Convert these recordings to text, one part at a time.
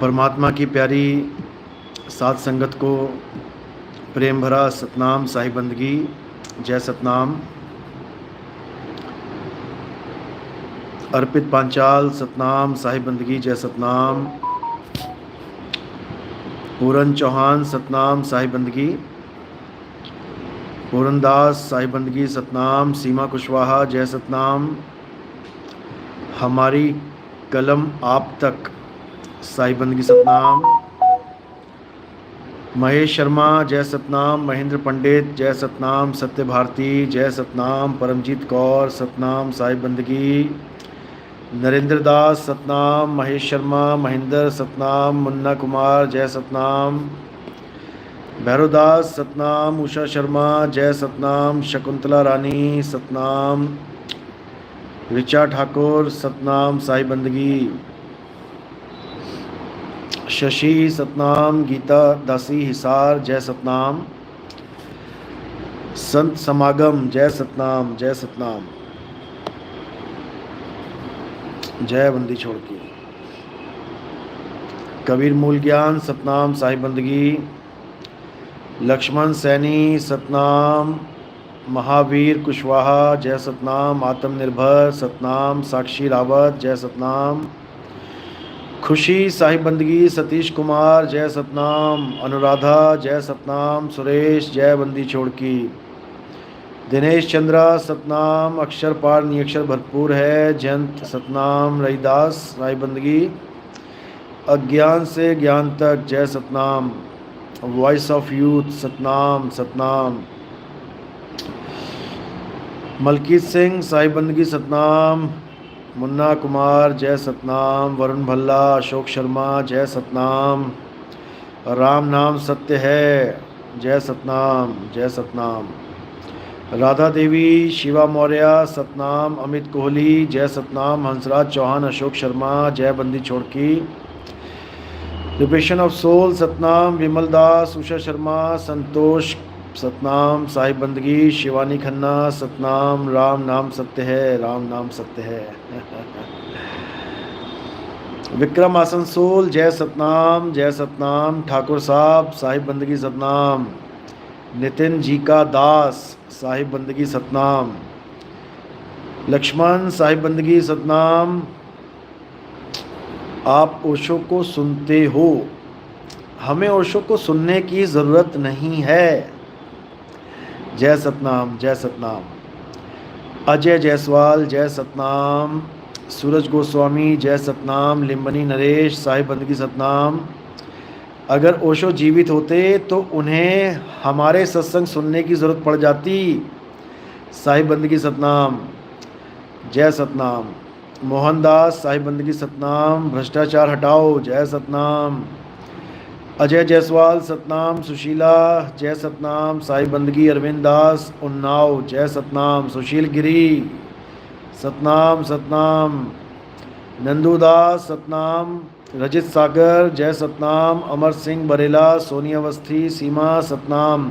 परमात्मा की प्यारी साथ संगत को प्रेम भरा सतनाम साहिब बंदगी। जय सतनाम। अर्पित पांचाल सतनाम साहिब बंदगी। जय सतनाम। पूरन चौहान सतनाम साहिब बंदगी। पूरनदास साहिब बंदगी सतनाम। सीमा कुशवाहा जय सतनाम। हमारी कलम आप तक साहिब बंदगी सतनाम। महेश शर्मा जय सतनाम। महेंद्र पंडित जय सतनाम। सत्य भारती जय सतनाम। परमजीत कौर सतनाम साहिब बंदगी। नरेंद्र दास सतनाम। महेश शर्मा महेंद्र सतनाम। मुन्ना कुमार जय सतनाम। भैरव दास सतनाम। उषा शर्मा जय सतनाम। शकुंतला रानी सतनाम। ऋचा ठाकुर सतनाम साहिब बंदगी। शशि सतनाम। गीता दासी हिसार जय सतनाम। संत समागम जय सतनाम। जय सतनाम। जय बंदी छोड़ की। कबीर मूल ज्ञान सतनाम साहिब बंदगी। लक्ष्मण सैनी सतनाम। महावीर कुशवाहा जय सतनाम। आत्मनिर्भर सतनाम। साक्षी रावत जय सतनाम। खुशी साहिब बंदगी। सतीश कुमार जय सतनाम। अनुराधा जय सतनाम। सुरेश जय बंदी छोड़ की। दिनेश चंद्रा सतनाम। अक्षर पार नियक्षर भरपूर है। जयंत सतनाम। रहीदास साहिब बंदगी। अज्ञान से ज्ञान तक जय सतनाम। वॉइस ऑफ यूथ सतनाम सतनाम। मलकीत सिंह साहिब बंदगी सतनाम। मुन्ना कुमार जय सतनाम। वरुण भल्ला अशोक शर्मा जय सतनाम। राम नाम सत्य है जय सतनाम। जय सतनाम। राधा देवी शिवा मौर्य सतनाम। अमित कोहली जय सतनाम। हंसराज चौहान अशोक शर्मा जय बंदी छोड़ की। लिबरेशन ऑफ सोल सतनाम। विमल दास उषा शर्मा संतोष सतनाम साहिब बंदगी। शिवानी खन्ना सतनाम। राम नाम सत्य है। राम नाम सत्य है। विक्रम आसनसोल जय सतनाम। जय सतनाम। ठाकुर साहब साहिब बंदगी सतनाम। नितिन जी का दास साहिब बंदगी सतनाम। लक्ष्मण साहिब बंदगी सतनाम। आप ओशो को सुनते हो, हमें ओशो को सुनने की ज़रूरत नहीं है। जय सतनाम। जय सतनाम। अजय जायसवाल जय सतनाम। सूरज गोस्वामी जय सतनाम। लिम्बनी नरेश साहिब बंदगी सतनाम। अगर ओशो जीवित होते तो उन्हें हमारे सत्संग सुनने की ज़रूरत पड़ जाती। साहिब बंदगी सतनाम। जय सतनाम। मोहनदास साहिब बंदगी सतनाम। भ्रष्टाचार हटाओ जय सतनाम। अजय जायसवाल सतनाम। सुशीला जय सतनाम साहिब बंदगी। अरविंद दास उन्नाव जय सतनाम। सुशील गिरी सतनाम सतनाम। नंदू दास सतनाम। रजित सागर जय सतनाम। अमर सिंह बरेला सोनी अवस्थी सीमा सतनाम।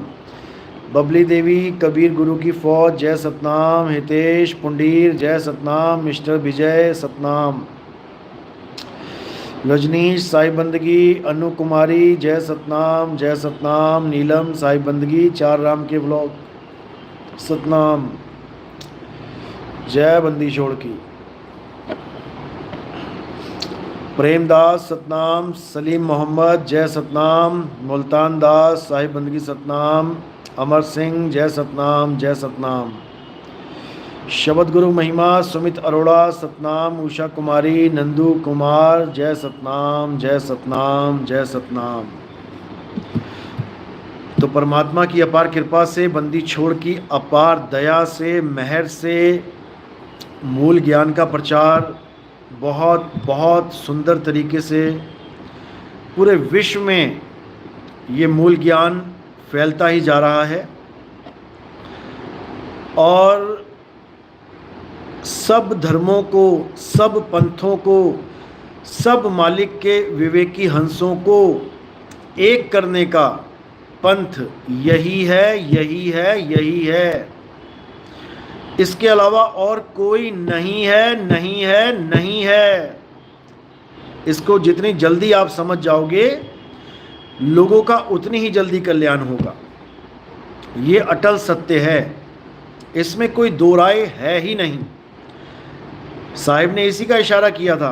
बबली देवी कबीर गुरु की फौज जय सतनाम। हितेश पुंडीर जय सतनाम। मिस्टर विजय सतनाम। रजनीश साहिब बंदगी। अनु कुमारी जय सतनाम। जय सतनाम। नीलम साहिब बंदगी। चार राम के ब्लॉक सतनाम। जय बंदी छोड़ की। प्रेमदास सतनाम। सलीम मोहम्मद जय सतनाम। मुल्तान दास साहिब बंदगी सतनाम। अमर सिंह जय सतनाम। जय सतनाम। शब्द गुरु महिमा सुमित अरोड़ा सतनाम। उषा कुमारी नंदू कुमार जय सतनाम। जय सतनाम। जय सतनाम। तो परमात्मा की अपार कृपा से, बंदी छोड़ की अपार दया से, मेहर से मूल ज्ञान का प्रचार बहुत बहुत सुंदर तरीके से पूरे विश्व में ये मूल ज्ञान फैलता ही जा रहा है। और सब धर्मों को, सब पंथों को, सब मालिक के विवेकी हंसों को एक करने का पंथ यही है, यही है, यही है। इसके अलावा और कोई नहीं है, नहीं है, नहीं है। इसको जितनी जल्दी आप समझ जाओगे, लोगों का उतनी ही जल्दी कल्याण होगा। ये अटल सत्य है, इसमें कोई दो राय है ही नहीं। साहिब ने इसी का इशारा किया था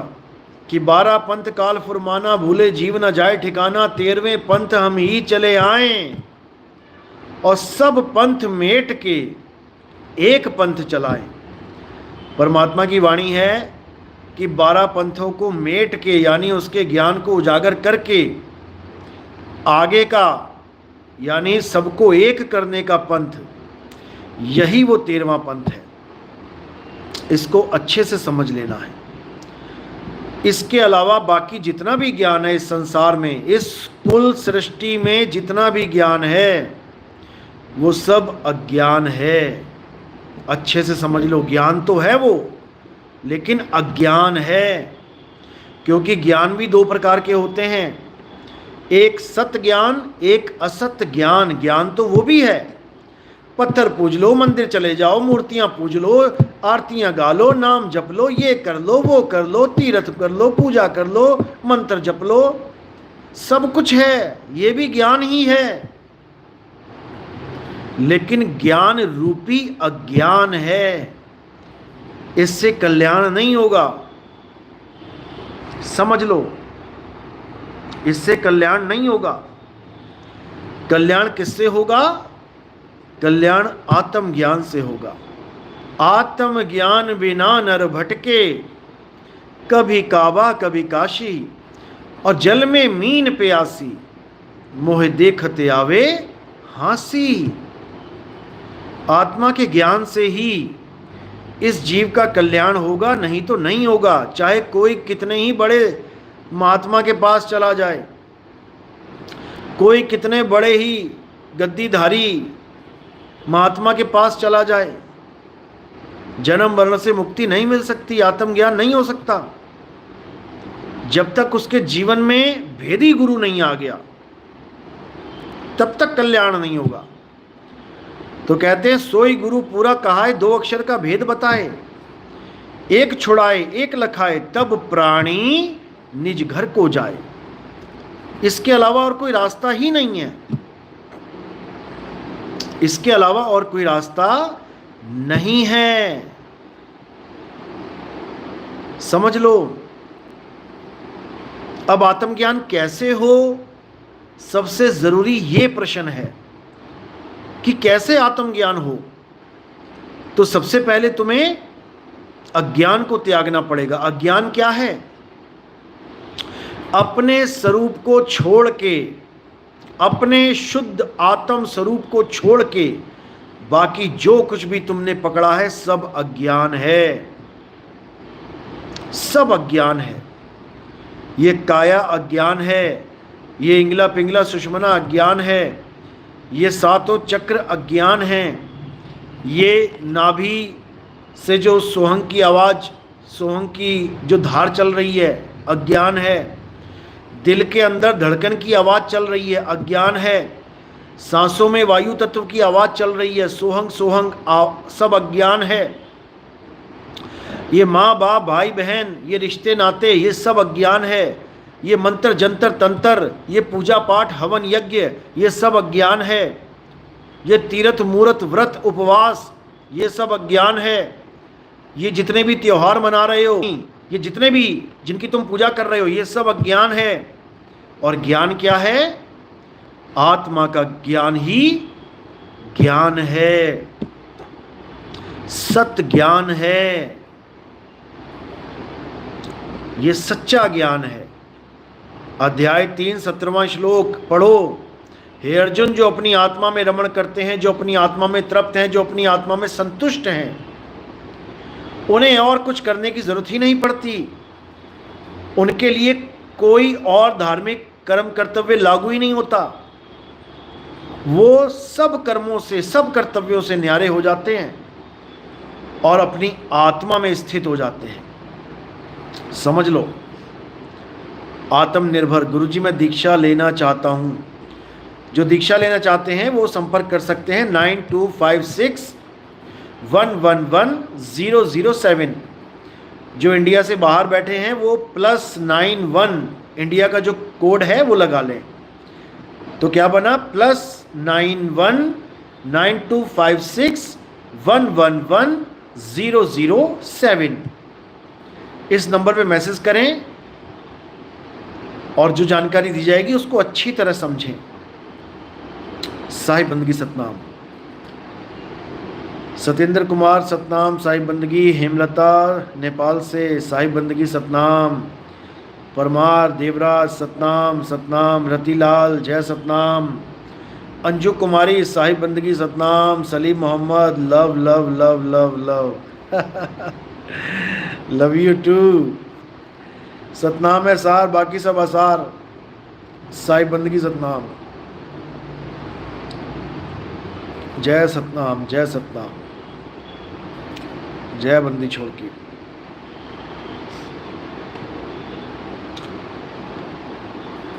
कि 12 पंथ काल फुरमाना, भूले जीव न जाए ठिकाना, 13वें पंथ हम ही चले आए और सब पंथ मेट के एक पंथ चलाएं। परमात्मा की वाणी है कि 12 पंथों को मेट के, यानी उसके ज्ञान को उजागर करके आगे का, यानी सबको एक करने का पंथ, यही वो 13वां पंथ है। इसको अच्छे से समझ लेना है। इसके अलावा बाकी जितना भी ज्ञान है इस संसार में, इस कुल सृष्टि में जितना भी ज्ञान है, वो सब अज्ञान है। अच्छे से समझ लो, ज्ञान तो है वो, लेकिन अज्ञान है। क्योंकि ज्ञान भी दो प्रकार के होते हैं, एक सत्य ज्ञान, एक असत्य ज्ञान। ज्ञान तो वो भी है, पत्थर पूज लो, मंदिर चले जाओ, मूर्तियां पूज लो, आरतियां गा लो, नाम जप लो, ये कर लो, वो कर लो, तीर्थ कर लो, पूजा कर लो, मंत्र जप लो, सब कुछ है, ये भी ज्ञान ही है। लेकिन ज्ञान रूपी अज्ञान है, इससे कल्याण नहीं होगा। समझ लो, इससे कल्याण नहीं होगा। कल्याण किससे होगा? कल्याण आत्मज्ञान से होगा। आत्मज्ञान बिना नर भटके, कभी काबा कभी काशी, और जल में मीन प्यासी, मोह देखते आवे हासी। आत्मा के ज्ञान से ही इस जीव का कल्याण होगा, नहीं तो नहीं होगा। चाहे कोई कितने ही बड़े महात्मा के पास चला जाए, कोई कितने बड़े ही गद्दीधारी महात्मा के पास चला जाए, जन्म मरण से मुक्ति नहीं मिल सकती, आत्मज्ञान नहीं हो सकता जब तक उसके जीवन में भेदी गुरु नहीं आ गया, तब तक कल्याण नहीं होगा। तो कहते हैं सोई गुरु पूरा कहाए, 2 अक्षर का भेद बताए, एक छुड़ाए एक लखाए, तब प्राणी निज घर को जाए। इसके अलावा और कोई रास्ता ही नहीं है, इसके अलावा और कोई रास्ता नहीं है। समझ लो। अब आत्मज्ञान कैसे हो, सबसे जरूरी ये प्रश्न है कि कैसे आत्मज्ञान हो। तो सबसे पहले तुम्हें अज्ञान को त्यागना पड़ेगा। अज्ञान क्या है? अपने स्वरूप को छोड़ के, अपने शुद्ध आत्म स्वरूप को छोड़ के बाकी जो कुछ भी तुमने पकड़ा है सब अज्ञान है, सब अज्ञान है। ये काया अज्ञान है, ये इंगला पिंगला सुषमना अज्ञान है, ये 7 चक्र अज्ञान हैं, ये नाभि से जो सोहंग की आवाज़, सोहंग की जो धार चल रही है अज्ञान है, दिल के अंदर धड़कन की आवाज़ चल रही है अज्ञान है, सांसों में वायु तत्व की आवाज़ चल रही है सोहंग सोहंग, सब अज्ञान है। ये माँ बाप भाई बहन, ये रिश्ते नाते, ये सब अज्ञान है। ये मंत्र जंतर तंत्र, ये पूजा पाठ हवन यज्ञ, ये सब अज्ञान है। ये तीर्थ मूर्त व्रत उपवास, ये सब अज्ञान है। ये जितने भी त्योहार मना रहे हो, ये जितने भी जिनकी तुम पूजा कर रहे हो, ये सब अज्ञान है। और ज्ञान क्या है? आत्मा का ज्ञान ही ज्ञान है, सत्य ज्ञान है, ये सच्चा ज्ञान है। अध्याय 3 17वां श्लोक पढ़ो। हे अर्जुन, जो अपनी आत्मा में रमण करते हैं, जो अपनी आत्मा में तृप्त हैं, जो अपनी आत्मा में संतुष्ट हैं, उन्हें और कुछ करने की जरूरत ही नहीं पड़ती। उनके लिए कोई और धार्मिक कर्म कर्तव्य लागू ही नहीं होता। वो सब कर्मों से, सब कर्तव्यों से न्यारे हो जाते हैं और अपनी आत्मा में स्थित हो जाते हैं। समझ लो। आत्मनिर्भर। गुरुजी मैं दीक्षा लेना चाहता हूँ। जो दीक्षा लेना चाहते हैं वो संपर्क कर सकते हैं 9256 111 007। जो इंडिया से बाहर बैठे हैं वो +91 इंडिया का जो कोड है वो लगा लें। तो क्या बना, +919256111007। इस नंबर पे मैसेज करें और जो जानकारी दी जाएगी उसको अच्छी तरह समझें। साहिब बंदगी सतनाम। सत्येंद्र कुमार सतनाम साहिब बंदगी। हेमलता नेपाल से साहिब बंदगी सतनाम। परमार देवराज सतनाम सतनाम। रतिलाल जय सतनाम। अंजू कुमारी साहिब बंदगी सतनाम। Salim Mohammad love love love love love love you too. सतनाम है सार, बाकी सब आसार। साहिब बंदगी सतनाम। जय सतनाम जय सतनाम। जय बंदी छोड़ की।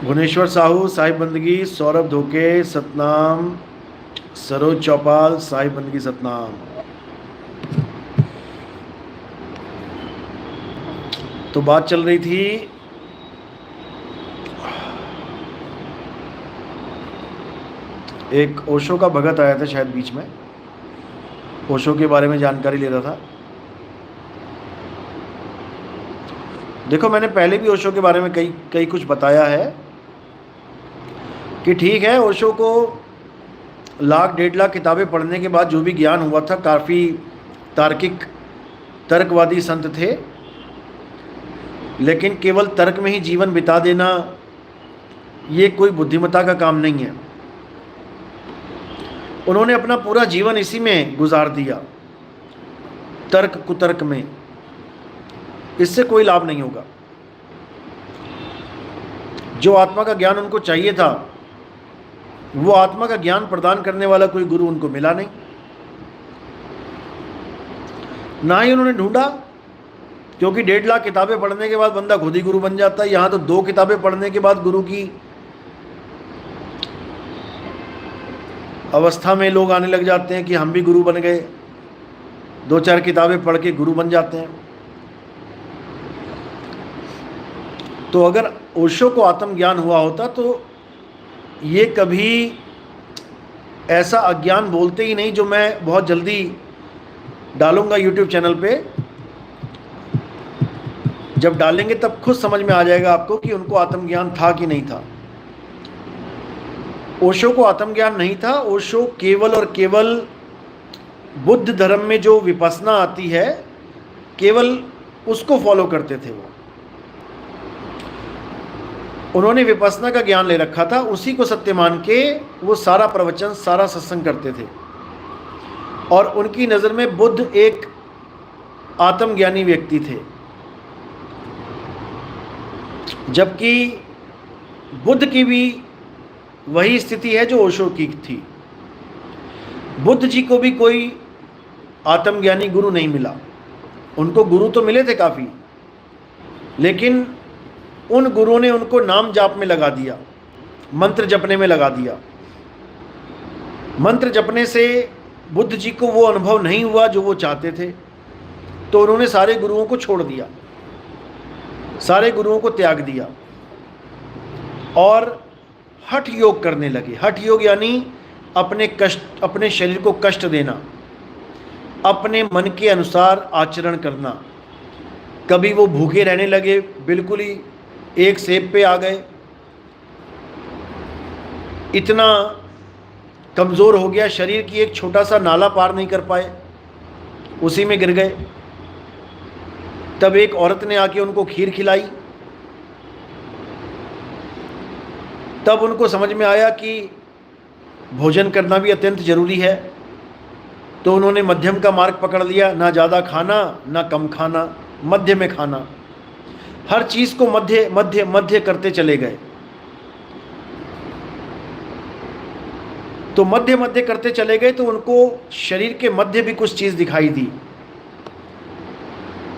भुवनेश्वर साहू साहिब बंदगी। सौरभ धोके सतनाम। सरोज चौपाल साहिब बंदगी सतनाम। तो बात चल रही थी एक ओशो का भगत आया था शायद बीच में, ओशो के बारे में जानकारी ले रहा था। देखो मैंने पहले भी ओशो के बारे में कई कुछ बताया है कि ठीक है, ओशो को 1,00,000-1,50,000 किताबें पढ़ने के बाद जो भी ज्ञान हुआ था, काफ़ी तार्किक तर्कवादी संत थे, लेकिन केवल तर्क में ही जीवन बिता देना ये कोई बुद्धिमत्ता का काम नहीं है। उन्होंने अपना पूरा जीवन इसी में गुजार दिया, तर्क कुतर्क में। इससे कोई लाभ नहीं होगा। जो आत्मा का ज्ञान उनको चाहिए था, वो आत्मा का ज्ञान प्रदान करने वाला कोई गुरु उनको मिला नहीं, ना ही उन्होंने ढूंढा, क्योंकि 1,50,000 किताबें पढ़ने के बाद बंदा खुद ही गुरु बन जाता है। यहाँ तो 2 किताबें पढ़ने के बाद गुरु की अवस्था में लोग आने लग जाते हैं कि हम भी गुरु बन गए। 2-4 किताबें पढ़ के गुरु बन जाते हैं। तो अगर ओशो को आत्मज्ञान हुआ होता तो ये कभी ऐसा अज्ञान बोलते ही नहीं, जो मैं बहुत जल्दी डालूंगा यूट्यूब चैनल पे। जब डालेंगे तब खुद समझ में आ जाएगा आपको कि उनको आत्मज्ञान था कि नहीं था। ओशो को आत्मज्ञान नहीं था। ओशो केवल और केवल बुद्ध धर्म में जो विपस्सना आती है, केवल उसको फॉलो करते थे। उन्होंने विपस्सना का ज्ञान ले रखा था, उसी को सत्य मान के वो सारा प्रवचन, सारा सत्संग करते थे। और उनकी नज़र में बुद्ध एक आत्मज्ञानी व्यक्ति थे, जबकि बुद्ध की भी वही स्थिति है जो ओशो की थी। बुद्ध जी को भी कोई आत्मज्ञानी गुरु नहीं मिला। उनको गुरु तो मिले थे काफ़ी, लेकिन उन गुरुओं ने उनको नाम जाप में लगा दिया, मंत्र जपने में लगा दिया। मंत्र जपने से बुद्ध जी को वो अनुभव नहीं हुआ जो वो चाहते थे, तो उन्होंने सारे गुरुओं को छोड़ दिया, सारे गुरुओं को त्याग दिया और हठ योग करने लगे। हठ योग यानी अपने शरीर को कष्ट देना, अपने मन के अनुसार आचरण करना। कभी वो भूखे रहने लगे, बिल्कुल ही एक सेब पे आ गए, इतना कमज़ोर हो गया शरीर की एक छोटा सा नाला पार नहीं कर पाए, उसी में गिर गए। तब एक औरत ने आके उनको खीर खिलाई। तब उनको समझ में आया कि भोजन करना भी अत्यंत ज़रूरी है। तो उन्होंने मध्यम का मार्ग पकड़ लिया, ना ज़्यादा खाना ना कम खाना, मध्य में खाना। हर चीज़ को मध्य मध्य मध्य करते चले गए। तो मध्य मध्य करते चले गए तो उनको शरीर के मध्य भी कुछ चीज़ दिखाई दी।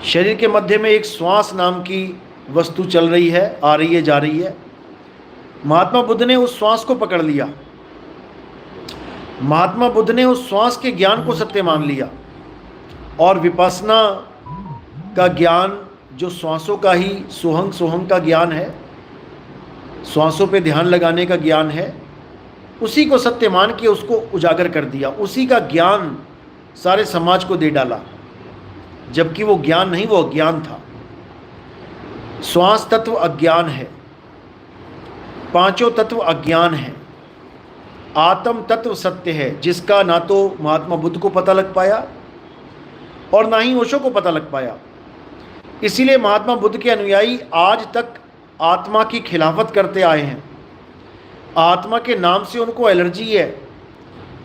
शरीर के मध्य में एक श्वास नाम की वस्तु चल रही है, आ रही है, जा रही है। महात्मा बुद्ध ने उस श्वास को पकड़ लिया। महात्मा बुद्ध ने उस श्वास के ज्ञान को सत्य मान लिया और विपस्सना का ज्ञान जो श्वासों का ही सोहंग सोहंग का ज्ञान है, श्वासों पे ध्यान लगाने का ज्ञान है, उसी को सत्य मान के उसको उजागर कर दिया, उसी का ज्ञान सारे समाज को दे डाला, जबकि वो ज्ञान नहीं, वो अज्ञान था। श्वास तत्व अज्ञान है, पांचों तत्व अज्ञान है, आत्म तत्व सत्य है, जिसका ना तो महात्मा बुद्ध को पता लग पाया और ना ही ओशो को पता लग पाया। इसीलिए महात्मा बुद्ध के अनुयायी आज तक आत्मा की खिलाफत करते आए हैं। आत्मा के नाम से उनको एलर्जी है,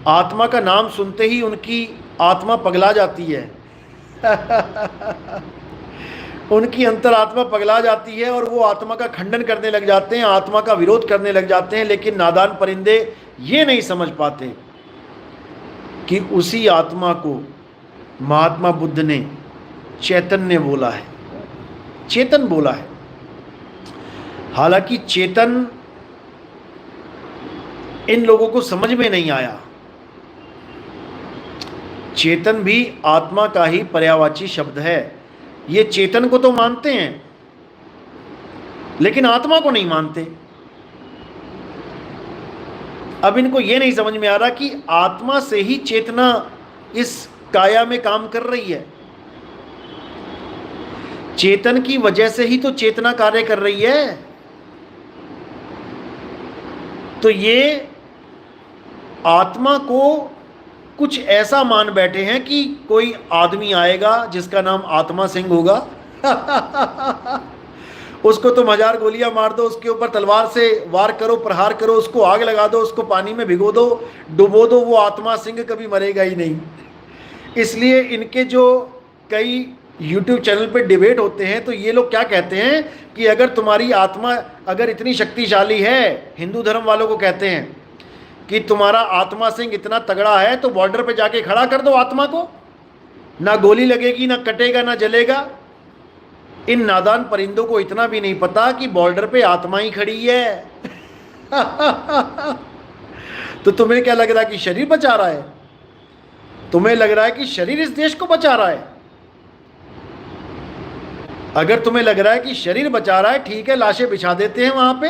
आत्मा का नाम सुनते ही उनकी आत्मा पगला जाती है उनकी अंतरात्मा पगला जाती है और वो आत्मा का खंडन करने लग जाते हैं, आत्मा का विरोध करने लग जाते हैं। लेकिन नादान परिंदे ये नहीं समझ पाते कि उसी आत्मा को महात्मा बुद्ध ने चैतन्य बोला है, चेतन बोला है। हालांकि चेतन इन लोगों को समझ में नहीं आया। चेतन भी आत्मा का ही पर्यायवाची शब्द है। ये चेतन को तो मानते हैं लेकिन आत्मा को नहीं मानते। अब इनको ये नहीं समझ में आ रहा कि आत्मा से ही चेतना इस काया में काम कर रही है, चेतन की वजह से ही तो चेतना कार्य कर रही है। तो ये आत्मा को कुछ ऐसा मान बैठे हैं कि कोई आदमी आएगा जिसका नाम आत्मा सिंह होगा उसको तुम 1000 गोलियां मार दो, उसके ऊपर तलवार से वार करो, प्रहार करो, उसको आग लगा दो, उसको पानी में भिगो दो, डुबो दो, वो आत्मा सिंह कभी मरेगा ही नहीं। इसलिए इनके जो कई YouTube चैनल पे डिबेट होते हैं तो ये लोग क्या कहते हैं कि अगर तुम्हारी आत्मा अगर इतनी शक्तिशाली है, हिंदू धर्म वालों को कहते हैं कि तुम्हारा आत्मा सिंह इतना तगड़ा है तो बॉर्डर पे जाके खड़ा कर दो आत्मा को, ना गोली लगेगी, ना कटेगा, ना जलेगा। इन नादान परिंदों को इतना भी नहीं पता कि बॉर्डर पे आत्मा ही खड़ी है तो तुम्हें क्या लग रहा है कि शरीर बचा रहा है? तुम्हें लग रहा है कि शरीर इस देश को बचा रहा है? अगर तुम्हें लग रहा है कि शरीर बचा रहा है, ठीक है, लाशें बिछा देते हैं वहां पे,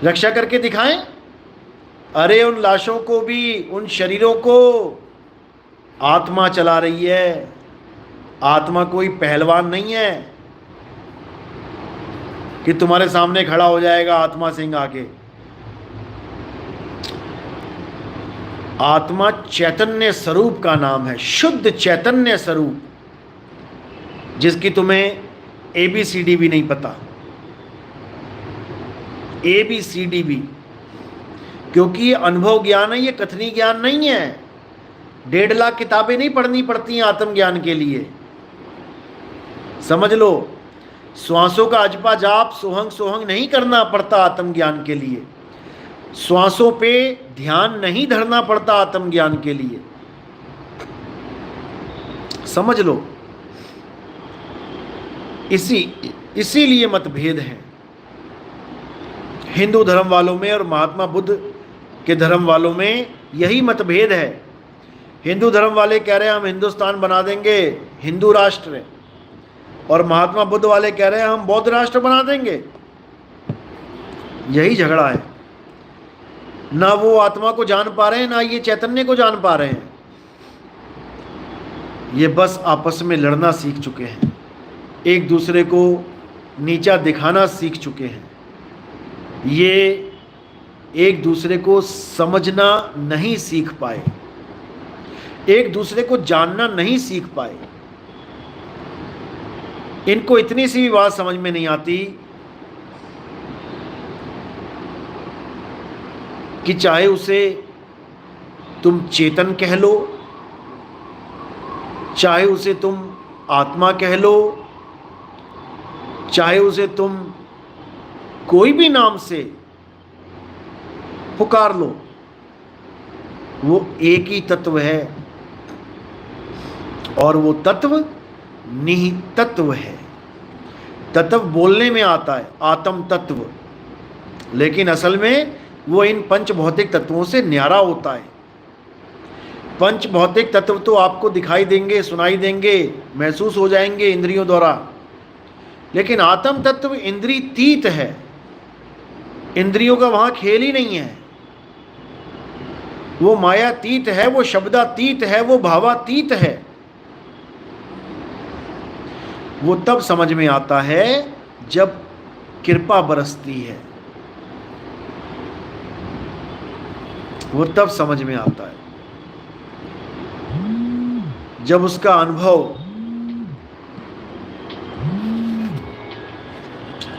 रक्षा करके दिखाएं। अरे उन लाशों को भी, उन शरीरों को आत्मा चला रही है। आत्मा कोई पहलवान नहीं है कि तुम्हारे सामने खड़ा हो जाएगा आत्मा सिंह आके। आत्मा चैतन्य स्वरूप का नाम है, शुद्ध चैतन्य स्वरूप, जिसकी तुम्हें ABCD भी नहीं पता, ABCD भी, क्योंकि ये अनुभव ज्ञान है, ये कथनी ज्ञान नहीं है। 1.5 लाख किताबें नहीं पढ़नी पड़ती हैं आत्मज्ञान के लिए, समझ लो। श्वासों का अजपा जाप सोहंग सोहंग नहीं करना पड़ता आत्मज्ञान के लिए, श्वासों पे ध्यान नहीं धरना पड़ता आत्मज्ञान के लिए, समझ लो। इसीलिए मतभेद है हिंदू धर्म वालों में और महात्मा बुद्ध के धर्म वालों में, यही मतभेद है। हिंदू धर्म वाले कह रहे हैं हम हिंदुस्तान बना देंगे हिंदू राष्ट्र, और महात्मा बुद्ध वाले कह रहे हैं हम बौद्ध राष्ट्र बना देंगे। यही झगड़ा है। ना वो आत्मा को जान पा रहे हैं, ना ये चैतन्य को जान पा रहे हैं। ये बस आपस में लड़ना सीख चुके हैं, एक दूसरे को नीचा दिखाना सीख चुके हैं। ये एक दूसरे को समझना नहीं सीख पाए, एक दूसरे को जानना नहीं सीख पाए। इनको इतनी सी भी बात समझ में नहीं आती कि चाहे उसे तुम चेतन कह लो, चाहे उसे तुम आत्मा कह लो, चाहे उसे तुम कोई भी नाम से पुकार लो, वो एक ही तत्व है, और वो तत्व निहित तत्व है। तत्व बोलने में आता है, आत्म तत्व, लेकिन असल में वो इन पंच भौतिक तत्वों से न्यारा होता है। पंच भौतिक तत्व तो आपको दिखाई देंगे, सुनाई देंगे, महसूस हो जाएंगे इंद्रियों द्वारा, लेकिन आत्म तत्व इंद्रियतीत है, इंद्रियों का वहां खेल ही नहीं है। वो मायातीत है, वो शब्दातीत है, वो भावातीत है। वो तब समझ में आता है जब कृपा बरसती है, वो तब समझ में आता है, जब उसका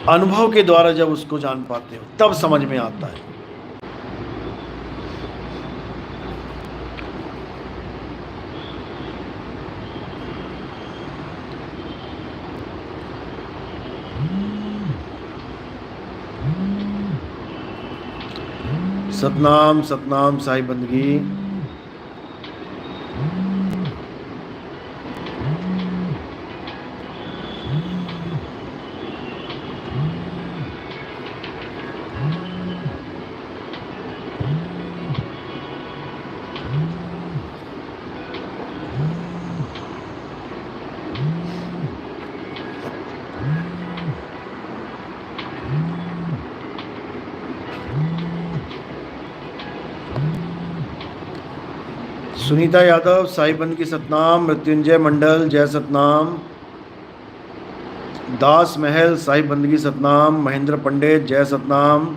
अनुभव के द्वारा जब उसको जान पाते हो तब समझ में आता है। सतनाम सतनाम साईं बंदगी। सुनीता यादव साईं बंद की सतनाम। मृत्युंजय मंडल जय सतनाम। दास महल साईं बंदगी सतनाम। महेंद्र पंडित जय सतनाम।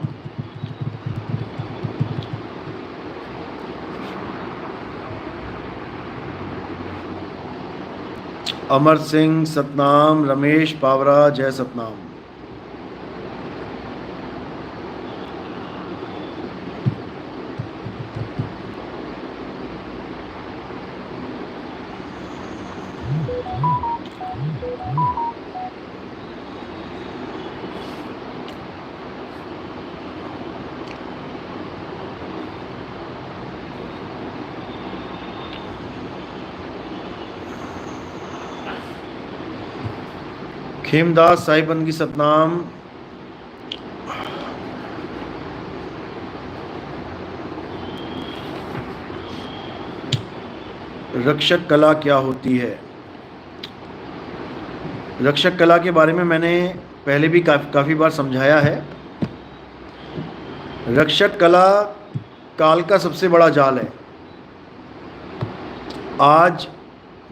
अमर सिंह सतनाम। रमेश पावरा जय सतनाम। खेमदास साईं बंदगी सतनाम। रक्षक कला क्या होती है? रक्षक कला के बारे में मैंने पहले भी काफ़ी बार समझाया है। रक्षक कला काल का सबसे बड़ा जाल है। आज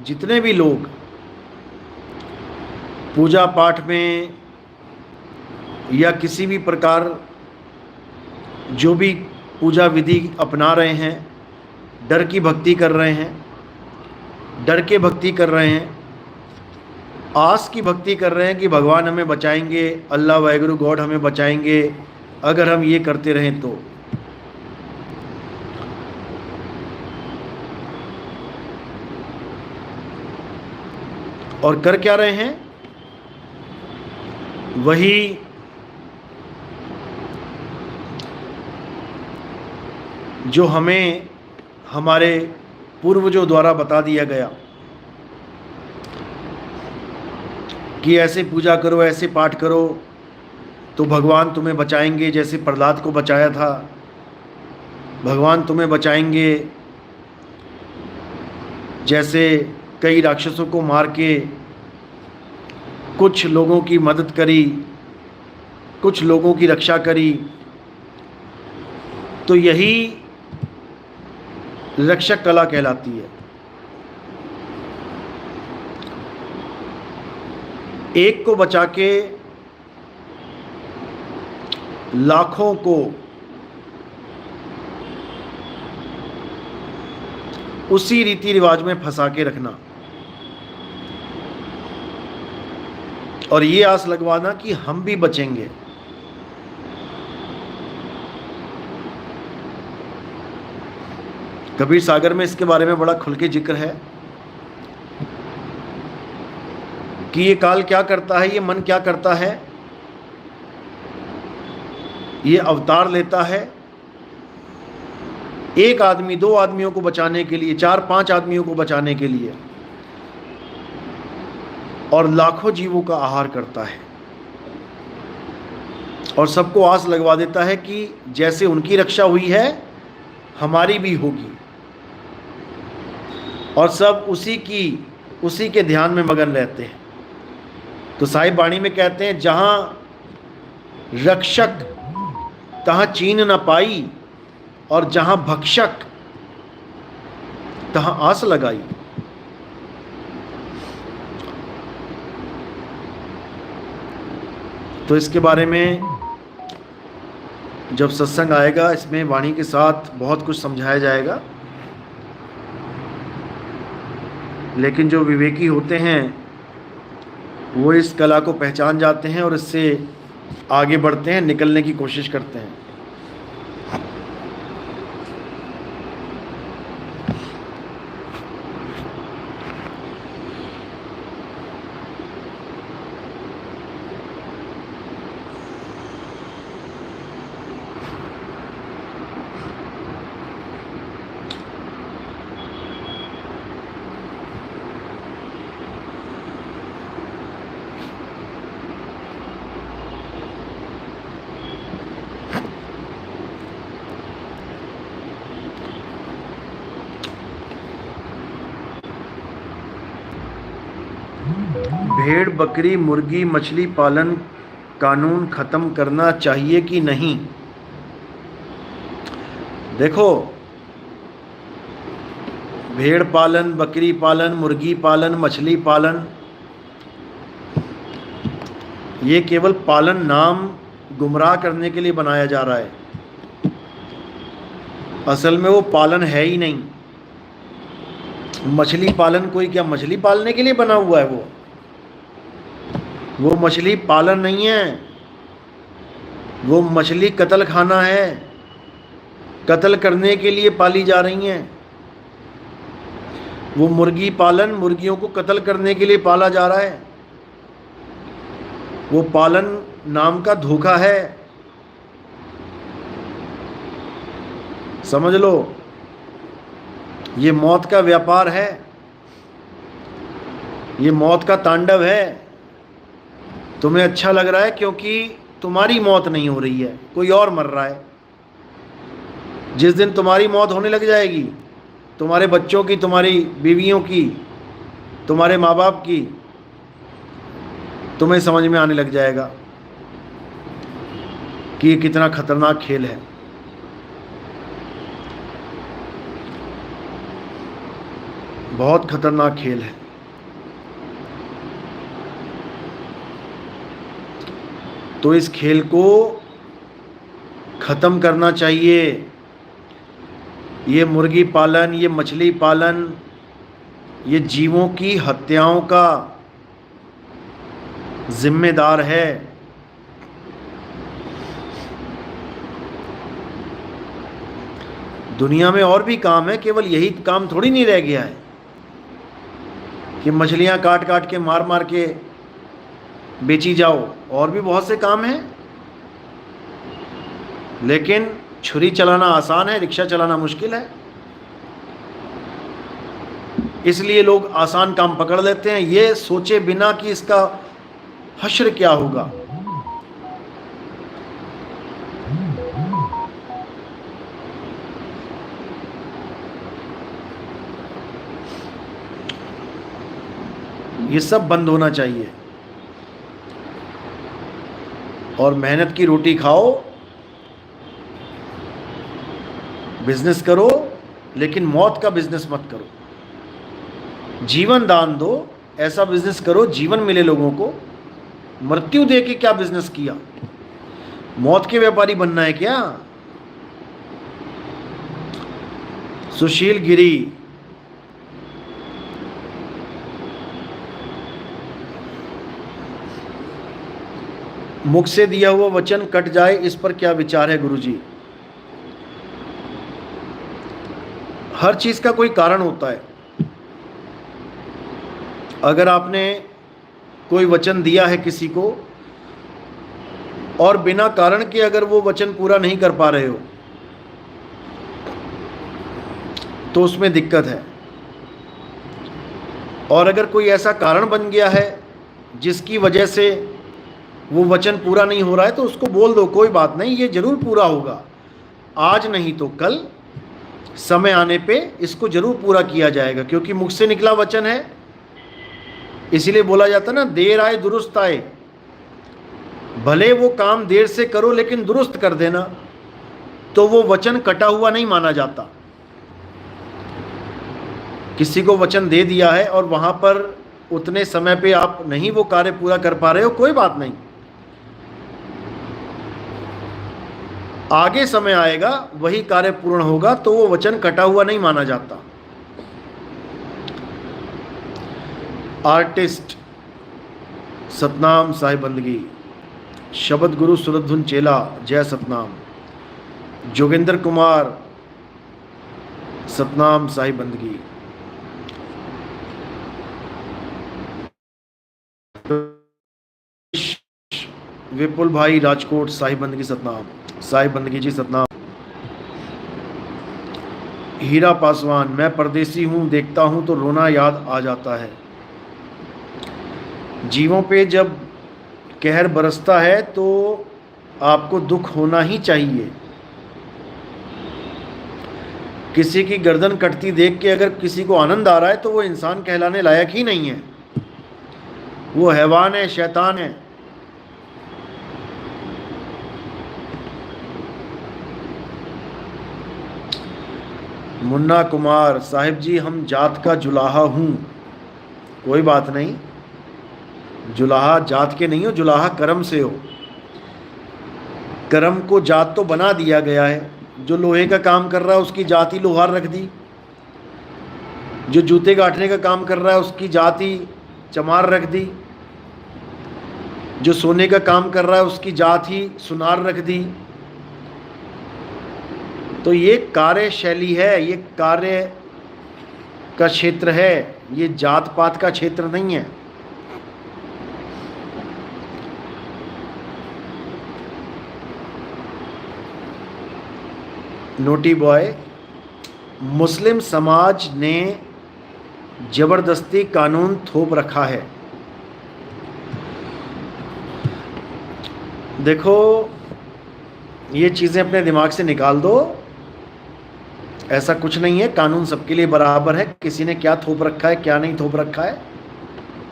जितने भी लोग पूजा पाठ में या किसी भी प्रकार जो भी पूजा विधि अपना रहे हैं, डर की भक्ति कर रहे हैं, डर के भक्ति कर रहे हैं, आस की भक्ति कर रहे हैं कि भगवान हमें बचाएंगे, अल्लाह वाहिगुरु गॉड हमें बचाएंगे अगर हम ये करते रहें तो। और कर क्या रहे हैं? वही जो हमें हमारे पूर्वजों द्वारा बता दिया गया कि ऐसे पूजा करो, ऐसे पाठ करो तो भगवान तुम्हें बचाएंगे। जैसे प्रहलाद को बचाया था, भगवान तुम्हें बचाएंगे। जैसे कई राक्षसों को मार के कुछ लोगों की मदद करी, कुछ लोगों की रक्षा करी, तो यही रक्षक कला कहलाती है। एक को बचा के लाखों को उसी रीति रिवाज में फंसा के रखना और ये आस लगवाना कि हम भी बचेंगे। कबीर सागर में इसके बारे में बड़ा खुल के जिक्र है कि ये काल क्या करता है, ये मन क्या करता है। ये अवतार लेता है एक आदमी, दो आदमियों को बचाने के लिए, चार पांच आदमियों को बचाने के लिए, और लाखों जीवों का आहार करता है और सबको आस लगवा देता है कि जैसे उनकी रक्षा हुई है हमारी भी होगी। और सब उसी के ध्यान में मगन रहते हैं। तो साहिब बाणी में कहते हैं, जहाँ रक्षक तहाँ चीन न पाई, और जहाँ भक्षक तहाँ आस लगाई। तो इसके बारे में जब सत्संग आएगा, इसमें वाणी के साथ बहुत कुछ समझाया जाएगा। लेकिन जो विवेकी होते हैं वो इस कला को पहचान जाते हैं और इससे आगे बढ़ते हैं, निकलने की कोशिश करते हैं। भेड़ बकरी मुर्गी मछली पालन कानून खत्म करना चाहिए कि नहीं? देखो, भेड़ पालन, बकरी पालन, मुर्गी पालन, मछली पालन, ये केवल पालन नाम गुमराह करने के लिए बनाया जा रहा है। असल में वो पालन है ही नहीं। मछली पालन कोई क्या मछली पालने के लिए बना हुआ है? वो मछली पालन नहीं है, वो मछली कत्ल खाना है। कत्ल करने के लिए पाली जा रही हैं। वो मुर्गी पालन, मुर्गियों को कत्ल करने के लिए पाला जा रहा है। वो पालन नाम का धोखा है, समझ लो। ये मौत का व्यापार है, ये मौत का तांडव है। तुम्हें अच्छा लग रहा है क्योंकि तुम्हारी मौत नहीं हो रही है, कोई और मर रहा है। जिस दिन तुम्हारी मौत होने लग जाएगी, तुम्हारे बच्चों की, तुम्हारी बीवियों की, तुम्हारे माँ बाप की, तुम्हें समझ में आने लग जाएगा कि ये कितना खतरनाक खेल है। बहुत खतरनाक खेल है। तो इस खेल को ख़त्म करना चाहिए। ये मुर्गी पालन, ये मछली पालन, ये जीवों की हत्याओं का जिम्मेदार है। दुनिया में और भी काम है, केवल यही काम थोड़ी नहीं रह गया है कि मछलियां काट काट के, मार मार के बेची जाओ। और भी बहुत से काम हैं। लेकिन छुरी चलाना आसान है, रिक्शा चलाना मुश्किल है। इसलिए लोग आसान काम पकड़ लेते हैं, ये सोचे बिना कि इसका हश्र क्या होगा। ये सब बंद होना चाहिए। और मेहनत की रोटी खाओ, बिजनेस करो, लेकिन मौत का बिजनेस मत करो। जीवन दान दो, ऐसा बिजनेस करो जीवन मिले लोगों को। मृत्यु दे के क्या बिजनेस किया? मौत के व्यापारी बनना है क्या? सुशील गिरी, मुख से दिया हुआ वचन कट जाए, इस पर क्या विचार है गुरुजी? हर चीज का कोई कारण होता है। अगर आपने कोई वचन दिया है किसी को और बिना कारण के अगर वो वचन पूरा नहीं कर पा रहे हो, तो उसमें दिक्कत है। और अगर कोई ऐसा कारण बन गया है जिसकी वजह से वो वचन पूरा नहीं हो रहा है, तो उसको बोल दो, कोई बात नहीं, ये जरूर पूरा होगा। आज नहीं तो कल, समय आने पे इसको जरूर पूरा किया जाएगा, क्योंकि मुख से निकला वचन है, इसीलिए बोला जाता ना, देर आए दुरुस्त आए। भले वो काम देर से करो लेकिन दुरुस्त कर देना, तो वो वचन कटा हुआ नहीं माना जाता। किसी को वचन दे दिया है और वहां पर उतने समय पे आप नहीं वो कार्य पूरा कर पा रहे हो, कोई बात नहीं, आगे समय आएगा वही कार्य पूर्ण होगा, तो वो वचन कटा हुआ नहीं माना जाता। आर्टिस्ट सतनाम साहिब बंदगी, शब्द गुरु सुरधुन चेला जय सतनाम, जोगेंद्र कुमार सतनाम साहिब बंदगी, विपुल भाई राजकोट साहिब बंदगी सतनाम, साहिब बंदगी जी सतनाम। हीरा पासवान, मैं परदेसी हूँ, देखता हूँ तो रोना याद आ जाता है। जीवों पे जब कहर बरसता है तो आपको दुख होना ही चाहिए। किसी की गर्दन कटती देख के अगर किसी को आनंद आ रहा है तो वो इंसान कहलाने लायक ही नहीं है, वो हैवान है, शैतान है। मुन्ना कुमार साहिब जी, हम जात का जुलाहा हूँ। कोई बात नहीं, जुलाहा जात के नहीं हो, जुलाहा कर्म से हो। कर्म को जात तो बना दिया गया है। जो लोहे का काम कर रहा है उसकी जात ही लोहार रख दी, जो जूते गांठने का काम कर रहा है उसकी जात ही चमार रख दी, जो सोने का काम कर रहा है उसकी जात ही सुनार रख दी। तो ये कार्य शैली है, ये कार्य का क्षेत्र है, ये जात पात का क्षेत्र नहीं है। नोटी बॉय, मुस्लिम समाज ने जबरदस्ती कानून थोप रखा है। देखो, ये चीज़ें अपने दिमाग से निकाल दो। ऐसा कुछ नहीं है, कानून सबके लिए बराबर है। किसी ने क्या थोप रखा है, क्या नहीं थोप रखा है,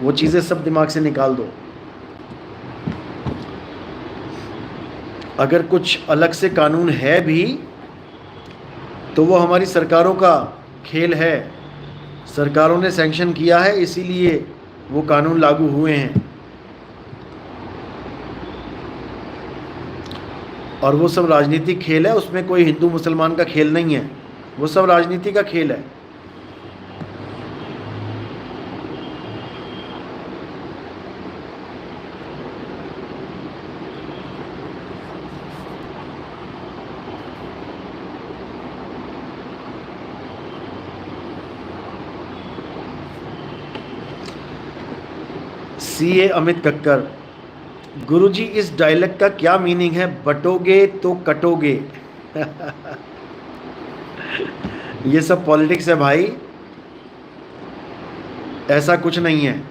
वो चीज़ें सब दिमाग से निकाल दो। अगर कुछ अलग से कानून है भी तो वो हमारी सरकारों का खेल है। सरकारों ने सैंक्शन किया है, इसीलिए वो कानून लागू हुए हैं। और वो सब राजनीतिक खेल है, उसमें कोई हिंदू मुसलमान का खेल नहीं है, वो सब राजनीति का खेल है। सीए अमित कक्कर, गुरुजी इस डायलॉग का क्या मीनिंग है, बटोगे तो कटोगे। ये सब पॉलिटिक्स है भाई, ऐसा कुछ नहीं है।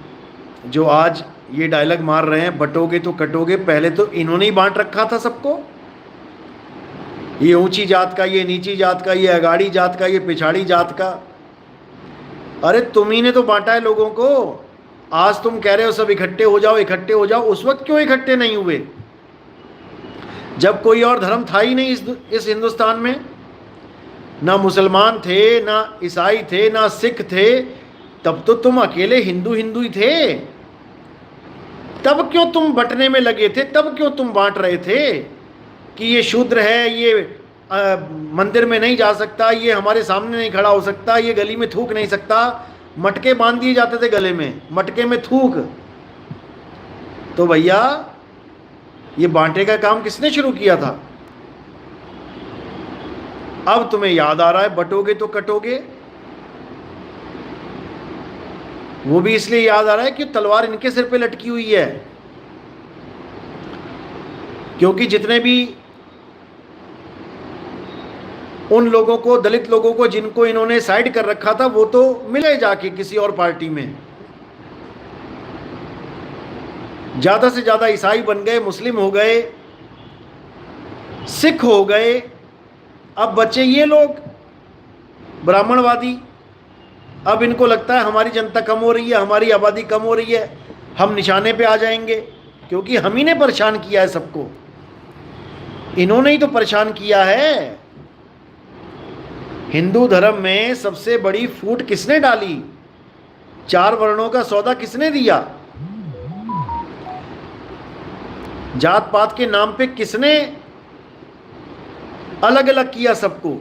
जो आज ये डायलॉग मार रहे हैं बटोगे तो कटोगे, पहले तो इन्होंने ही बांट रखा था सबको। ये ऊंची जात का, ये नीची जात का, ये अगाड़ी जात का, ये पिछाड़ी जात का। अरे तुम ही ने तो बांटा है लोगों को। आज तुम कह रहे हो सब इकट्ठे हो जाओ, इकट्ठे हो जाओ। उस वक्त क्यों इकट्ठे नहीं हुए जब कोई और धर्म था ही नहीं इस हिंदुस्तान में? ना मुसलमान थे, ना ईसाई थे, ना सिख थे। तब तो तुम अकेले हिंदू हिंदू ही थे। तब क्यों तुम बंटने में लगे थे? तब क्यों तुम बांट रहे थे कि ये शूद्र है, ये मंदिर में नहीं जा सकता, ये हमारे सामने नहीं खड़ा हो सकता, ये गली में थूक नहीं सकता। मटके बांध दिए जाते थे गले में, मटके में थूक। तो भैया ये बांटे का काम किसने शुरू किया था? अब तुम्हें याद आ रहा है बटोगे तो कटोगे। वो भी इसलिए याद आ रहा है कि तलवार इनके सिर पे लटकी हुई है। क्योंकि जितने भी उन लोगों को, दलित लोगों को जिनको इन्होंने साइड कर रखा था, वो तो मिले जाके किसी और पार्टी में। ज्यादा से ज्यादा ईसाई बन गए, मुस्लिम हो गए, सिख हो गए। अब बचे ये लोग ब्राह्मणवादी। अब इनको लगता है हमारी जनता कम हो रही है, हमारी आबादी कम हो रही है, हम निशाने पे आ जाएंगे, क्योंकि हम ही ने परेशान किया है सबको, इन्होंने ही तो परेशान किया है। हिंदू धर्म में सबसे बड़ी फूट किसने डाली? 4 वर्णों का सौदा किसने दिया? जात पात के नाम पे किसने अलग अलग किया सबको?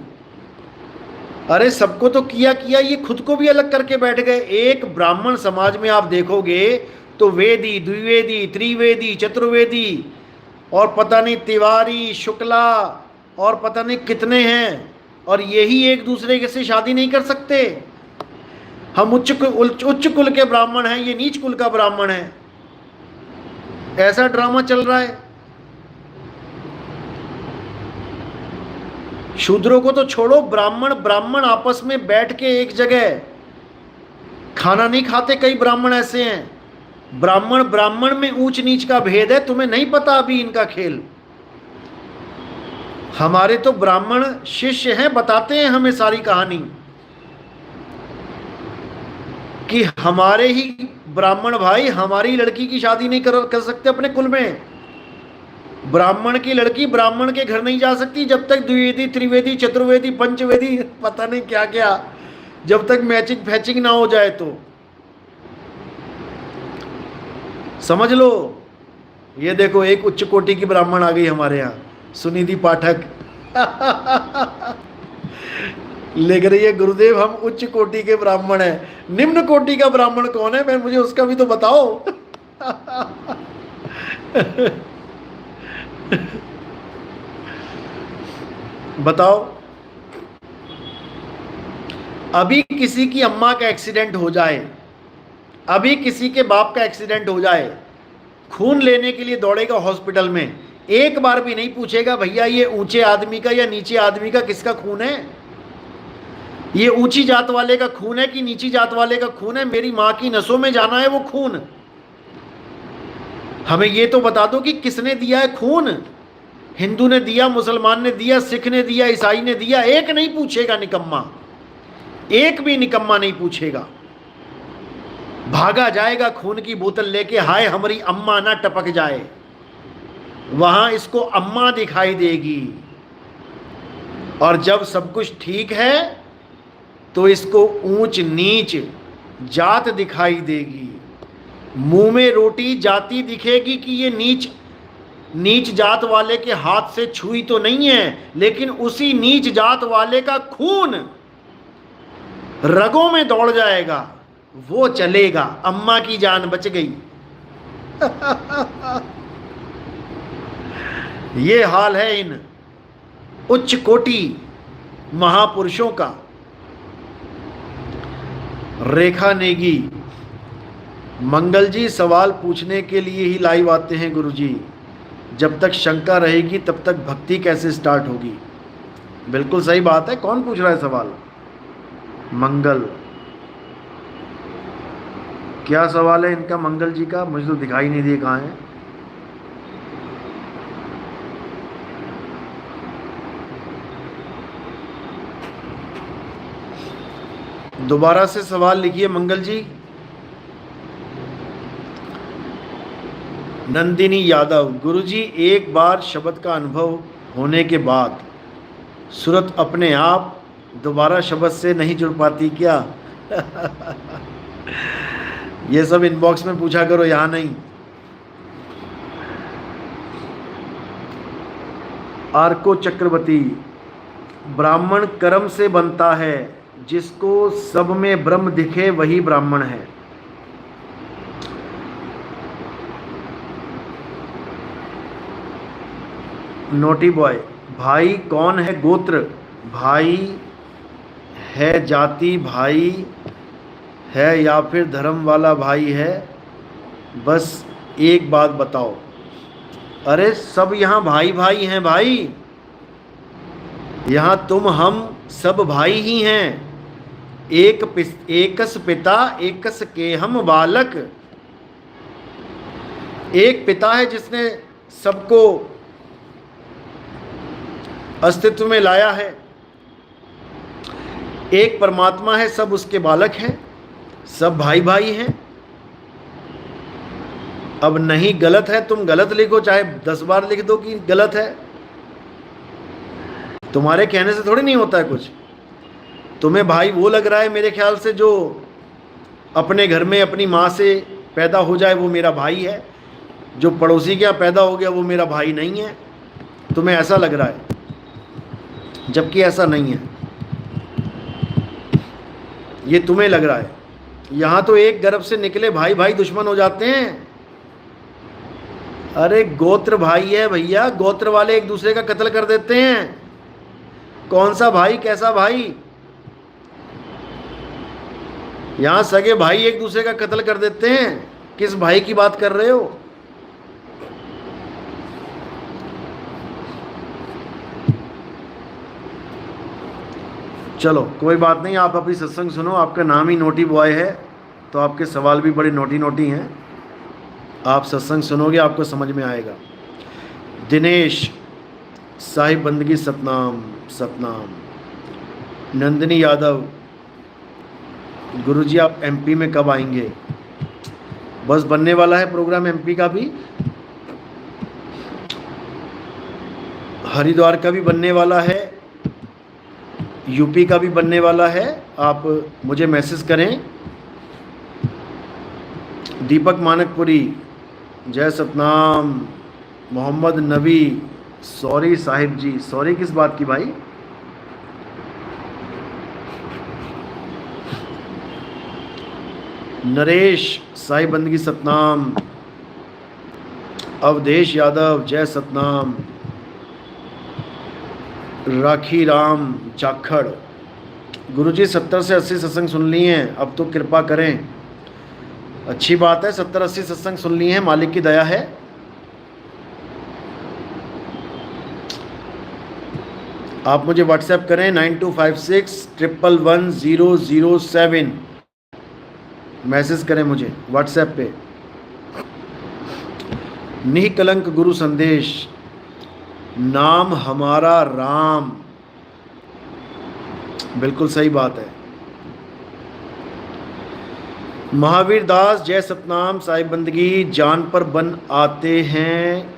अरे सबको तो किया, ये खुद को भी अलग करके बैठ गए। एक ब्राह्मण समाज में आप देखोगे तो वेदी, द्विवेदी, त्रिवेदी, चतुर्वेदी और पता नहीं तिवारी, शुक्ला और पता नहीं कितने हैं, और यही एक दूसरे से शादी नहीं कर सकते। हम उच्च कुल के ब्राह्मण हैं, ये नीच कुल का ब्राह्मण है। ऐसा ड्रामा चल रहा है। शूद्रों को तो छोड़ो, ब्राह्मण आपस में बैठ के एक जगह खाना नहीं खाते। कई ब्राह्मण ऐसे हैं, ब्राह्मण में ऊंच नीच का भेद है, तुम्हें नहीं पता अभी इनका खेल। हमारे तो ब्राह्मण शिष्य हैं, बताते हैं हमें सारी कहानी कि हमारे ही ब्राह्मण भाई हमारी लड़की की शादी नहीं कर सकते अपने कुल में। ब्राह्मण की लड़की ब्राह्मण के घर नहीं जा सकती जब तक द्विवेदी, त्रिवेदी, चतुर्वेदी, पंचवेदी, पता नहीं क्या क्या, जब तक मैचिंग फैचिंग ना हो जाए। तो समझ लो, ये देखो एक उच्च कोटि की ब्राह्मण आ गई हमारे यहाँ, सुनिधि पाठक लिख रही है, गुरुदेव हम उच्च कोटि के ब्राह्मण हैं। निम्न कोटि का ब्राह्मण कौन है? मैं मुझे उसका भी तो बताओ। बताओ, अभी किसी की अम्मा का एक्सीडेंट हो जाए, अभी किसी के बाप का एक्सीडेंट हो जाए, खून लेने के लिए दौड़ेगा हॉस्पिटल में, एक बार भी नहीं पूछेगा भैया ये ऊंचे आदमी का या नीचे आदमी का किसका खून है, ये ऊंची जात वाले का खून है कि नीची जात वाले का खून है, मेरी मां की नसों में जाना है वो खून। हमें ये तो बता दो कि किसने दिया है खून। हिंदू ने दिया, मुसलमान ने दिया, सिख ने दिया, ईसाई ने दिया, एक नहीं पूछेगा निकम्मा, एक भी निकम्मा नहीं पूछेगा। भागा जाएगा खून की बोतल लेके, हाय हमारी अम्मा ना टपक जाए, वहां इसको अम्मा दिखाई देगी। और जब सब कुछ ठीक है तो इसको ऊंच नीच जात दिखाई देगी। मुंह में रोटी जाती दिखेगी कि ये नीच जात वाले के हाथ से छुई तो नहीं है, लेकिन उसी नीच जात वाले का खून रगों में दौड़ जाएगा, वो चलेगा, अम्मा की जान बच गई। ये हाल है इन उच्च कोटि महापुरुषों का। रेखा नेगी, मंगल जी सवाल पूछने के लिए ही लाइव आते हैं गुरुजी, जब तक शंका रहेगी तब तक भक्ति कैसे स्टार्ट होगी। बिल्कुल सही बात है। कौन पूछ रहा है सवाल? मंगल, क्या सवाल है इनका मंगल जी का? मुझे तो दिखाई नहीं दिए कहाँ है। दोबारा से सवाल लिखिए मंगल जी। नंदिनी यादव, गुरुजी एक बार शब्द का अनुभव होने के बाद सूरत अपने आप दोबारा शब्द से नहीं जुड़ पाती क्या? ये सब इनबॉक्स में पूछा करो, यहाँ नहीं। आर्को चक्रवर्ती, ब्राह्मण कर्म से बनता है, जिसको सब में ब्रह्म दिखे वही ब्राह्मण है। नोटी बॉय, भाई कौन है गोत्र? भाई है जाति, भाई है या फिर धर्म वाला भाई है? बस एक बात बताओ। अरे सब यहाँ भाई भाई हैं भाई, यहाँ तुम हम सब भाई ही हैं। एकस पिता एकस के हम बालक। एक पिता है जिसने सबको अस्तित्व में लाया है, एक परमात्मा है, सब उसके बालक हैं, सब भाई भाई हैं। अब नहीं गलत है, तुम गलत लिखो, चाहे 10 बार लिख दो कि गलत है, तुम्हारे कहने से थोड़ी नहीं होता है कुछ। तुम्हें भाई वो लग रहा है मेरे ख्याल से जो अपने घर में अपनी माँ से पैदा हो जाए वो मेरा भाई है, जो पड़ोसी के यहाँ पैदा हो गया वो मेरा भाई नहीं है, तुम्हें ऐसा लग रहा है, जबकि ऐसा नहीं है, ये तुम्हें लग रहा है। यहाँ तो एक गर्भ से निकले भाई भाई दुश्मन हो जाते हैं। अरे गोत्र भाई है भैया, गोत्र वाले एक दूसरे का कत्ल कर देते हैं। कौन सा भाई, कैसा भाई? यहां सगे भाई एक दूसरे का कत्ल कर देते हैं। किस भाई की बात कर रहे हो? चलो कोई बात नहीं, आप अभी सत्संग सुनो। आपका नाम ही नोटी बॉय है तो आपके सवाल भी बड़े नोटी नोटी हैं। आप सत्संग सुनोगे आपको समझ में आएगा। दिनेश साहिब बंदगी सतनाम सतनाम। नंदिनी यादव, गुरुजी आप एमपी में कब आएंगे? बस बनने वाला है प्रोग्राम एमपी का भी, हरिद्वार का भी बनने वाला है, यूपी का भी बनने वाला है। आप मुझे मैसेज करें। दीपक मानकपुरी, जय सतनाम। मोहम्मद नबी, सॉरी साहिब जी। सॉरी किस बात की भाई? नरेश साहिब बंदगी सतनाम। अवधेश यादव, जय सतनाम। राखी राम जाखड़, गुरुजी 70 से 80 सत्संग सुन लिए हैं, अब तो कृपा करें। अच्छी बात है, 70-80 सत्संग सुन लिए हैं, मालिक की दया है। आप मुझे व्हाट्सएप करें 9256111007, मैसेज करें मुझे व्हाट्सएप पे। निकलंक गुरु संदेश, नाम हमारा राम, बिल्कुल सही बात है। महावीर दास, जय सतनाम साहिब बंदगी। जान पर बन आते हैं,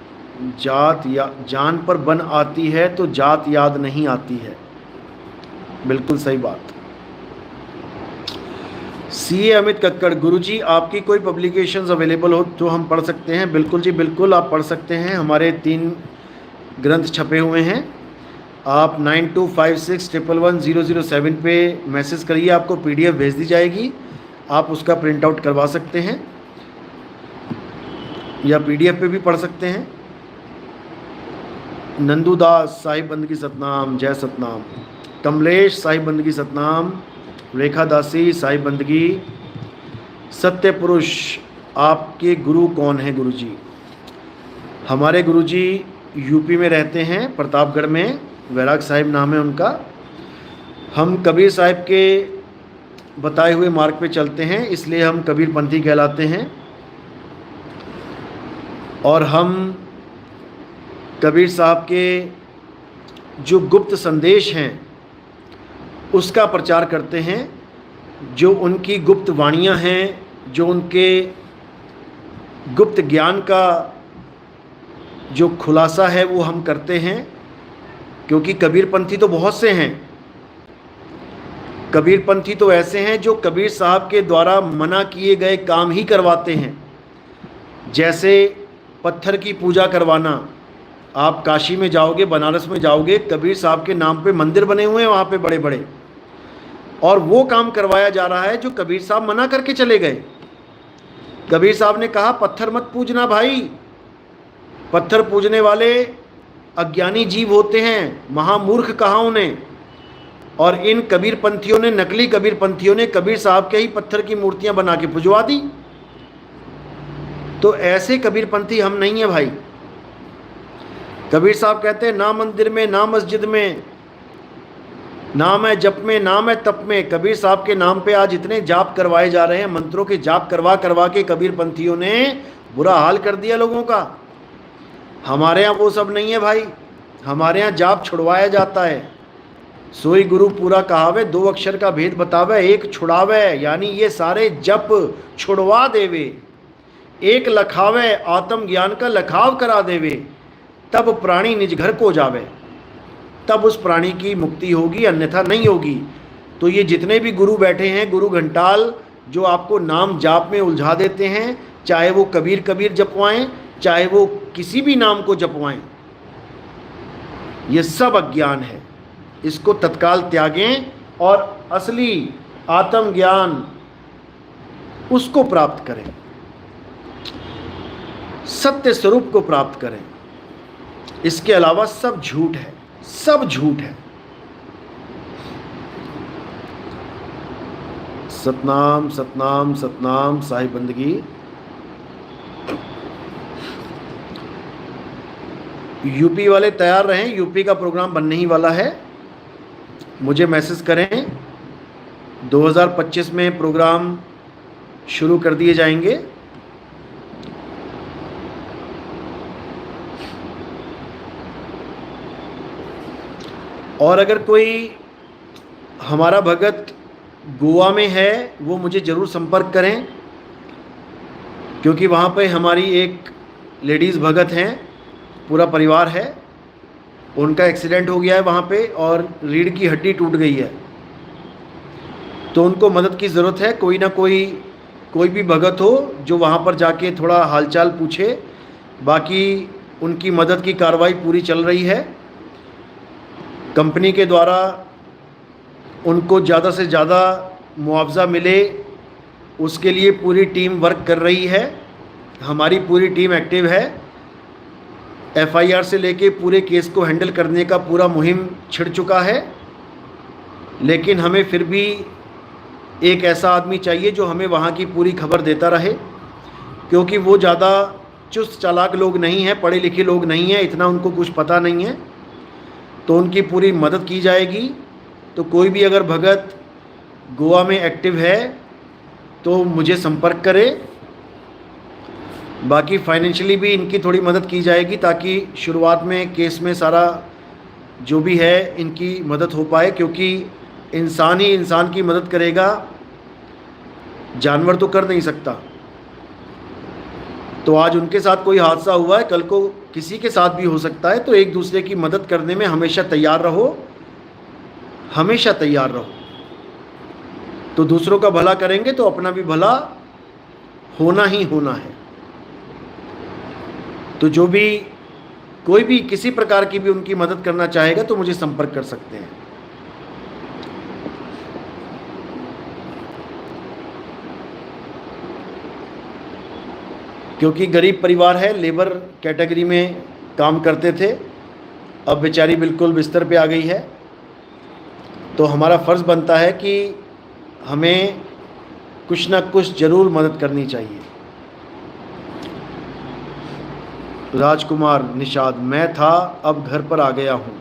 जान पर बन आती है तो जात याद नहीं आती है, बिल्कुल सही बात। सीए अमित कक्कड़, गुरुजी आपकी कोई पब्लिकेशंस अवेलेबल हो तो हम पढ़ सकते हैं? बिल्कुल जी बिल्कुल, आप पढ़ सकते हैं। हमारे 3 ग्रंथ छपे हुए हैं। आप 9256111007 पे मैसेज करिए, आपको पीडीएफ भेज दी जाएगी, आप उसका प्रिंट आउट करवा सकते हैं या पीडीएफ पे भी पढ़ सकते हैं। नंदूदास साहिब बंदगी सतनाम, जय सतनाम। कमलेश साहिब बंदगी सतनाम। रेखा दासी साहिब बंदगी। सत्य पुरुष, आपके गुरु कौन है गुरुजी? हमारे गुरुजी यूपी में रहते हैं, प्रतापगढ़ में, वैराग साहिब नाम है उनका। हम कबीर साहिब के बताए हुए मार्ग पे चलते हैं, इसलिए हम कबीरपंथी कहलाते हैं। और हम कबीर साहब के जो गुप्त संदेश हैं उसका प्रचार करते हैं। जो उनकी गुप्त वाणियाँ हैं, जो उनके गुप्त ज्ञान का जो खुलासा है वो हम करते हैं। क्योंकि कबीरपंथी तो बहुत से हैं, कबीरपंथी तो ऐसे हैं जो कबीर साहब के द्वारा मना किए गए काम ही करवाते हैं। जैसे पत्थर की पूजा करवाना, आप काशी में जाओगे, बनारस में जाओगे, कबीर साहब के नाम पे मंदिर बने हुए हैं वहाँ पे बड़े बड़े, और वो काम करवाया जा रहा है जो कबीर साहब मना करके चले गए। कबीर साहब ने कहा पत्थर मत पूजना भाई, पत्थर पूजने वाले अज्ञानी जीव होते हैं, महामूर्ख कहा उन्हें। और इन कबीरपंथियों ने, नकली कबीरपंथियों ने कबीर साहब के ही पत्थर की मूर्तियां बना के पुजवा दी। तो ऐसे कबीरपंथी हम नहीं है भाई। कबीर साहब कहते हैं ना मंदिर में, ना मस्जिद में, ना मैं जप में, ना मैं तप में। कबीर साहब के नाम पे आज इतने जाप करवाए जा रहे हैं, मंत्रों के जाप करवा करवा के कबीरपंथियों ने बुरा हाल कर दिया लोगों का। हमारे यहाँ वो सब नहीं है भाई, हमारे यहाँ जाप छुड़वाया जाता है। सोई गुरु पूरा कहावे, 2 अक्षर का भेद बतावे, एक छुड़ावे, यानी ये सारे जप छुड़वा देवे। एक लखावे, आत्म ज्ञान का लखाव करा देवे, तब प्राणी निज घर को जावे, तब उस प्राणी की मुक्ति होगी, अन्यथा नहीं होगी। तो ये जितने भी गुरु बैठे हैं, गुरु घंटाल, जो आपको नाम जाप में उलझा देते हैं, चाहे वो कबीर कबीर जपवाएं, चाहे वो किसी भी नाम को जपवाएं, ये सब अज्ञान है। इसको तत्काल त्यागें और असली आत्मज्ञान उसको प्राप्त करें, सत्य स्वरूप को प्राप्त करें। इसके अलावा सब झूठ है, सब झूठ है। सतनाम सतनाम सतनाम, साहिब बंदगी। यूपी वाले तैयार रहें, यूपी का प्रोग्राम बनने ही वाला है। मुझे मैसेज करें, 2025 में प्रोग्राम शुरू कर दिए जाएंगे। और अगर कोई हमारा भगत गोवा में है, वो मुझे ज़रूर संपर्क करें, क्योंकि वहाँ पे हमारी एक लेडीज़ भगत हैं, पूरा परिवार है, उनका एक्सीडेंट हो गया है वहाँ पे और रीढ़ की हड्डी टूट गई है। तो उनको मदद की ज़रूरत है। कोई ना कोई भी भगत हो जो वहाँ पर जाके थोड़ा हालचाल पूछे। बाकी उनकी मदद की कार्रवाई पूरी चल रही है। कंपनी के द्वारा उनको ज़्यादा से ज़्यादा मुआवजा मिले, उसके लिए पूरी टीम वर्क कर रही है। हमारी पूरी टीम एक्टिव है। FIR से लेके पूरे केस को हैंडल करने का पूरा मुहिम छिड़ चुका है। लेकिन हमें फिर भी एक ऐसा आदमी चाहिए जो हमें वहाँ की पूरी खबर देता रहे, क्योंकि वो ज़्यादा चुस्त चालाक लोग नहीं हैं, पढ़े लिखे लोग नहीं हैं, इतना उनको कुछ पता नहीं है। तो उनकी पूरी मदद की जाएगी। तो कोई भी अगर भगत गोवा में एक्टिव है तो मुझे संपर्क करे। बाकी फाइनेंशियली भी इनकी थोड़ी मदद की जाएगी, ताकि शुरुआत में केस में सारा जो भी है इनकी मदद हो पाए, क्योंकि इंसान ही इंसान की मदद करेगा, जानवर तो कर नहीं सकता। तो आज उनके साथ कोई हादसा हुआ है, कल को किसी के साथ भी हो सकता है। तो एक दूसरे की मदद करने में हमेशा तैयार रहो, हमेशा तैयार रहो। तो दूसरों का भला करेंगे तो अपना भी भला होना ही होना है। तो जो भी कोई भी किसी प्रकार की भी उनकी मदद करना चाहेगा तो मुझे संपर्क कर सकते हैं। क्योंकि गरीब परिवार है, लेबर कैटेगरी में काम करते थे, अब बेचारी बिल्कुल बिस्तर पे आ गई है। तो हमारा फ़र्ज़ बनता है कि हमें कुछ ना कुछ ज़रूर मदद करनी चाहिए। राजकुमार निषाद, मैं था, अब घर पर आ गया हूँ।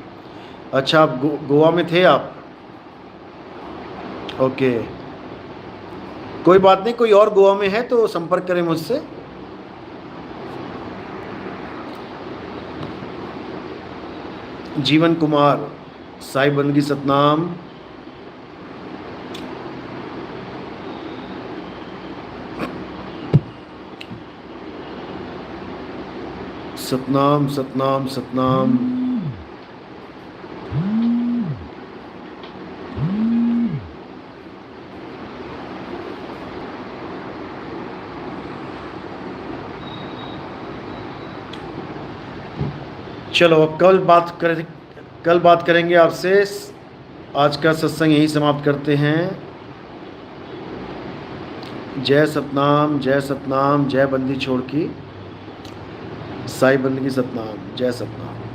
अच्छा, आप गोवा में थे आप? ओके, कोई बात नहीं, कोई और गोवा में है तो संपर्क करें मुझसे। जीवन कुमार, साईं बंदगी सतनाम। सतनाम सतनाम सतनाम। चलो, अब कल बात करेंगे आपसे। आज का सत्संग यहीं समाप्त करते हैं। जय सतनाम, जय सतनाम, जय बंदी छोड़ की, साईं बंदगी सतनाम, जय सतनाम।